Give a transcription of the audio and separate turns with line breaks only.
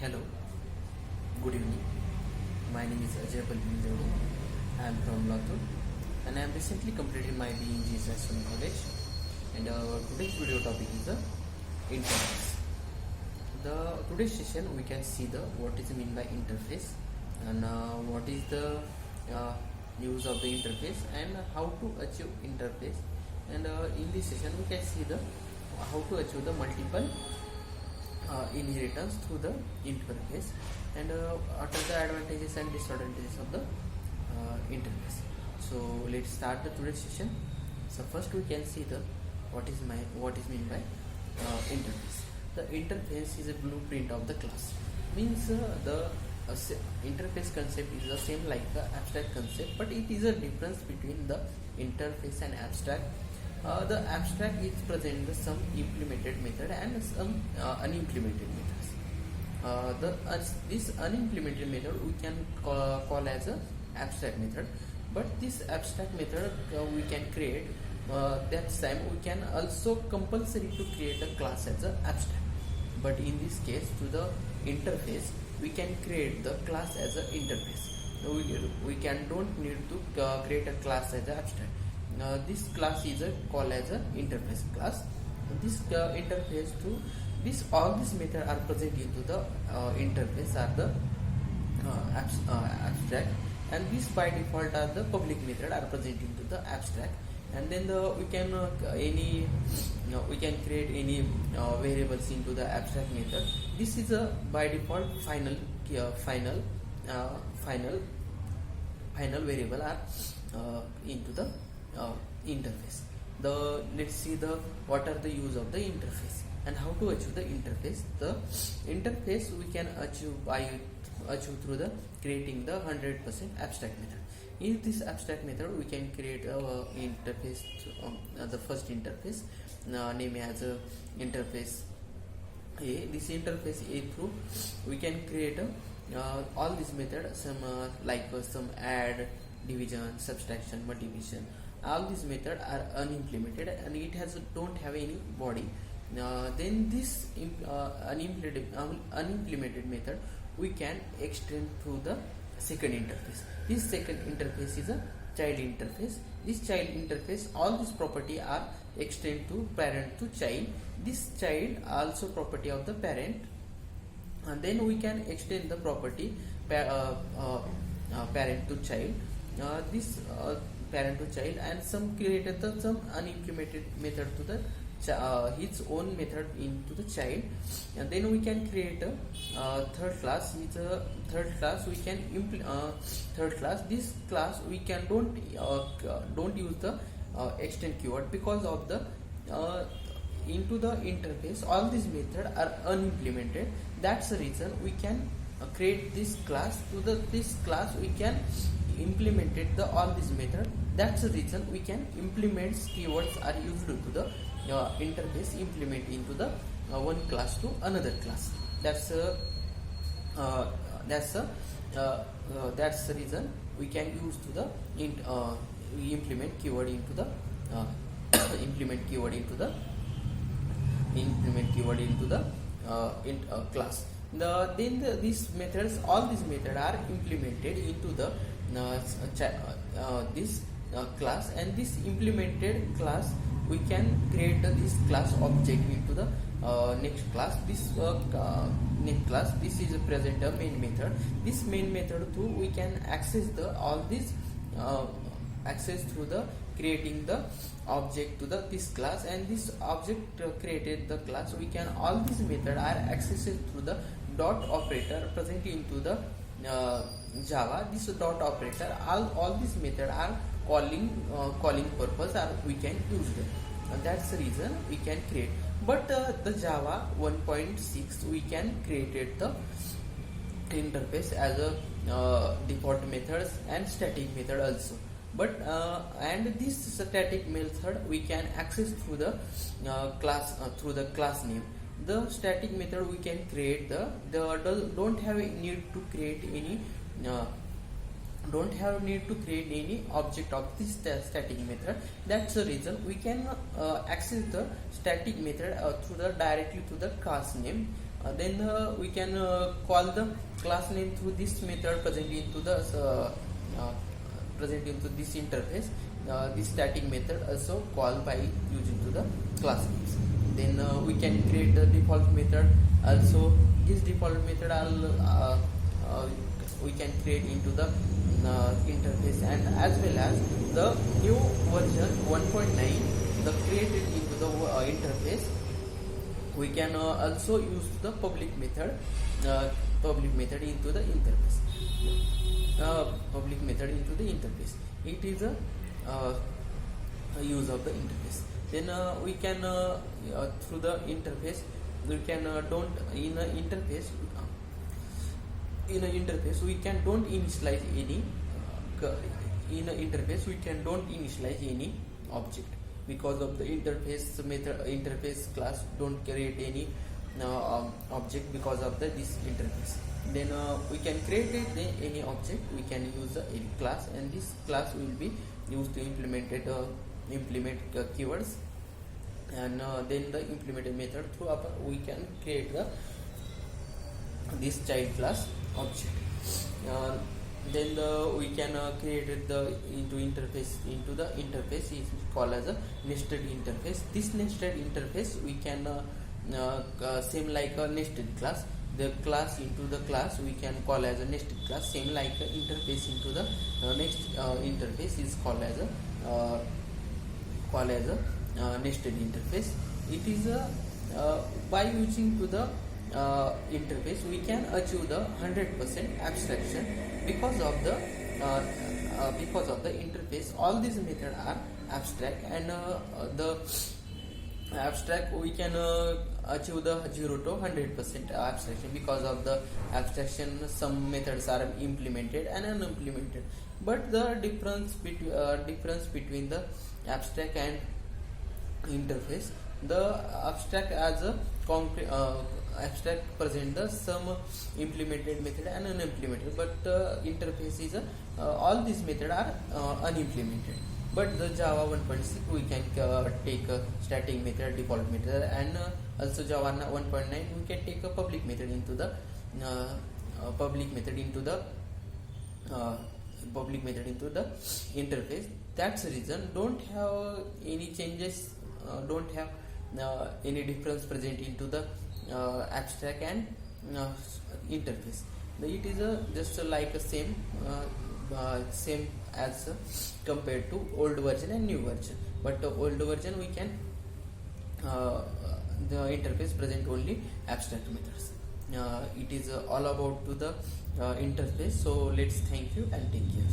Hello, good evening. My name is Ajay Palvini. I am from Latur and I am recently completed my BE in GSS from college. And today's video topic is the interface. The today's session we can see the what is mean by interface and what is the use of the interface and how to achieve interface. And in this session we can see the how to achieve the multiple inheritance through the interface and what are the advantages and disadvantages of the interface. So let's start the today's session. So first we can see the what is meant by interface. The interface is a blueprint of the class. Means the interface concept is the same like the abstract concept, but it is a difference between the interface and abstract. The abstract is present some implemented method and some unimplemented methods. This unimplemented method we can call as a abstract method, but this abstract method we can create. That time we can also compulsory to create a class as a abstract. But in this case, to the interface, we can create the class as an interface. We don't need to create a class as an abstract. This class is called as an interface class. This interface to this all these methods are present into the interface are the abstract, and this by default are the public method are present into the abstract. And then we can we can create any variables into the abstract method. This is a by default final variable are into the interface. Let's see the what are the use of the interface and how to achieve the interface. The interface we can achieve through the creating the 100% abstract method. In this abstract method we can create a interface the first interface name as a interface A. This interface A through we can create all these methods, some some add, division, subtraction, multiplication. All these methods are unimplemented and it don't have any body. Then this unimplemented method we can extend through the second interface. This second interface is a child interface. This child interface, all these property are extend to parent to child. This child also property of the parent, and then we can extend the property parent to child. This parent to child, and some created some unimplemented method to the his own method into the child. And then we can create a third class. It's a third class we can third class. This class we can don't use the extend keyword because of the into the interface all these methods are unimplemented. That's the reason we can create this class. To this class we can implemented the all these method. That's the reason we can implement keywords are used to the interface implement into the one class to another class. That's the reason we can use to the we implement keyword into the implement keyword into the class. These methods, all these methods are implemented into the this class, and this implemented class we can create this class object into the next class. This next class, this is a present a main method. This main method too we can access the all this access through the creating the object to the this class, and this object created the class. We can all these method are accessed through the dot operator present into the Java. This dot operator, all these method are calling purpose, or we can use them. That's the reason we can create. But the Java 1.6 we can create the interface as a default methods and static method also. But and this static method we can access through the class through the class name. The static method we can create don't have a need to create any object of this static method. That's the reason we can access the static method through the directly to the class name. Then we can call the class name through this method present into the present into this interface. This static method also called by using to the class names. Then we can create the default method. Also, this default method we can create into the interface, and as well as the new version 1.9 the created into the interface. We can also use the public method into the interface. Public method into the interface. It is a use of the interface. Then we can through the interface we can don't in a interface we can don't initialize any in an interface we can don't initialize any object, because of the interface class don't create any object because of this interface. Then we can create any object, we can use a class, and this class will be used to implement keywords, and then the implemented method through we can create this child class object. Then we can create into the interface is called as a nested interface. This nested interface we can same like a nested class. The class into the class we can call as a nested class, same like interface into the next interface is called as a nested interface. It is by using to the interface we can achieve the 100% abstraction because of the interface. All these methods are abstract, and the abstract we can achieve the 0 to 100% abstraction. Because of the abstraction, some methods are implemented and unimplemented, but the difference between the abstract and interface, the abstract as a concrete abstract present the some implemented method and unimplemented, but interface is all these methods are unimplemented. But the Java 1.6 we can take a static method, default method, and also Java 1.9 we can take a public method into the interface. That's the reason don't have any changes, don't have any difference present into the abstract and interface. It is just like a same as compared to old version and new version. But old version we can the interface present only abstract methods. It is all about to the interface. So let's thank you and take care.